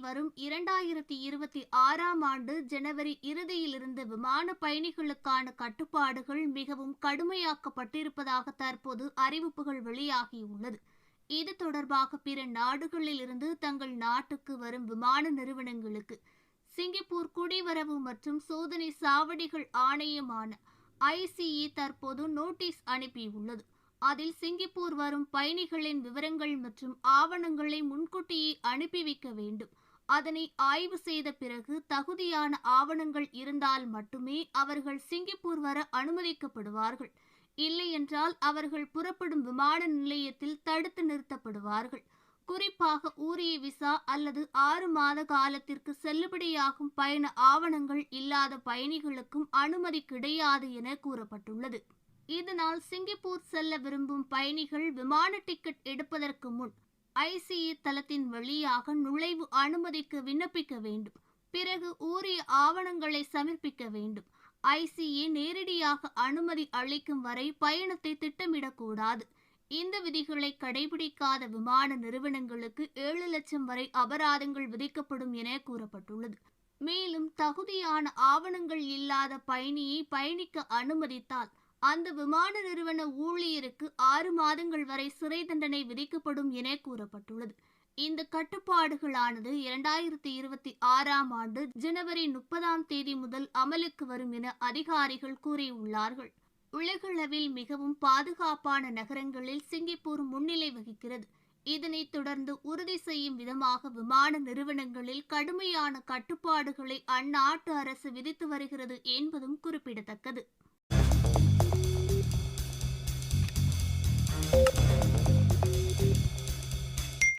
வரும் 2026ஆம் ஆண்டு ஜனவரி இறுதியிலிருந்து விமான பயணிகளுக்கான கட்டுப்பாடுகள் மிகவும் கடுமையாக்கப்பட்டிருப்பதாக தற்போது அறிவிப்புகள் வெளியாகியுள்ளது. இது தொடர்பாக பிற நாடுகளில் இருந்து தங்கள் நாட்டுக்கு வரும் விமான நிறுவனங்களுக்கு சிங்கப்பூர் குடிவரவு மற்றும் சோதனை சாவடிகள் ஆணையமான ICE தற்போது நோட்டீஸ் அனுப்பியுள்ளது. அதில் சிங்கப்பூர் வரும் பயணிகளின் விவரங்கள் மற்றும் ஆவணங்களை முன்கூட்டியே அனுப்பி வைக்க வேண்டும். அதனை ஆய்வு செய்த பிறகு தகுதியான ஆவணங்கள் இருந்தால் மட்டுமே அவர்கள் சிங்கப்பூர் வர அனுமதிக்கப்படுவார்கள். இல்லையென்றால் அவர்கள் புறப்படும் விமான நிலையத்தில் தடுத்து நிறுத்தப்படுவார்கள். குறிப்பாக ஊதிய விசா அல்லது 6 மாத காலத்திற்கு செல்லுபடியாகும் பயண ஆவணங்கள் இல்லாத பயணிகளுக்கும் அனுமதி கிடையாது என கூறப்பட்டுள்ளது. இதனால் சிங்கப்பூர் செல்ல விரும்பும் பயணிகள் விமான டிக்கெட் எடுப்பதற்கு முன் ICE தளத்தின் வழியாக நுழைவு அனுமதிக்கு விண்ணப்பிக்க வேண்டும். பிறகு உரிய ஆவணங்களை சமர்ப்பிக்க வேண்டும். ICE நேரடியாக அனுமதி அளிக்கும் வரை பயணத்தை திட்டமிடக்கூடாது. இந்த விதிகளை கடைபிடிக்காத விமான நிறுவனங்களுக்கு 7 லட்சம் வரை அபராதங்கள் விதிக்கப்படும் என கூறப்பட்டுள்ளது. மேலும் தகுதியான ஆவணங்கள் இல்லாத பயணியை பயணிக்க அனுமதித்தால் அந்த விமான நிறுவன ஊழியருக்கு 6 மாதங்கள் வரை சிறை தண்டனை விதிக்கப்படும் என கூறப்பட்டுள்ளது. இந்த கட்டுப்பாடுகளானது 2026ஆம் ஆண்டு ஜனவரி 30ஆம் தேதி முதல் அமலுக்கு வரும் என அதிகாரிகள் கூறியுள்ளார்கள். உலகளவில் மிகவும் பாதுகாப்பான நகரங்களில் சிங்கப்பூர் முன்னிலை வகிக்கிறது. இதனைத் தொடர்ந்து உறுதி செய்யும் விதமாக விமான நிறுவனங்களில் கடுமையான கட்டுப்பாடுகளை அந்நாட்டு அரசு விதித்து வருகிறது என்பதும் குறிப்பிடத்தக்கது.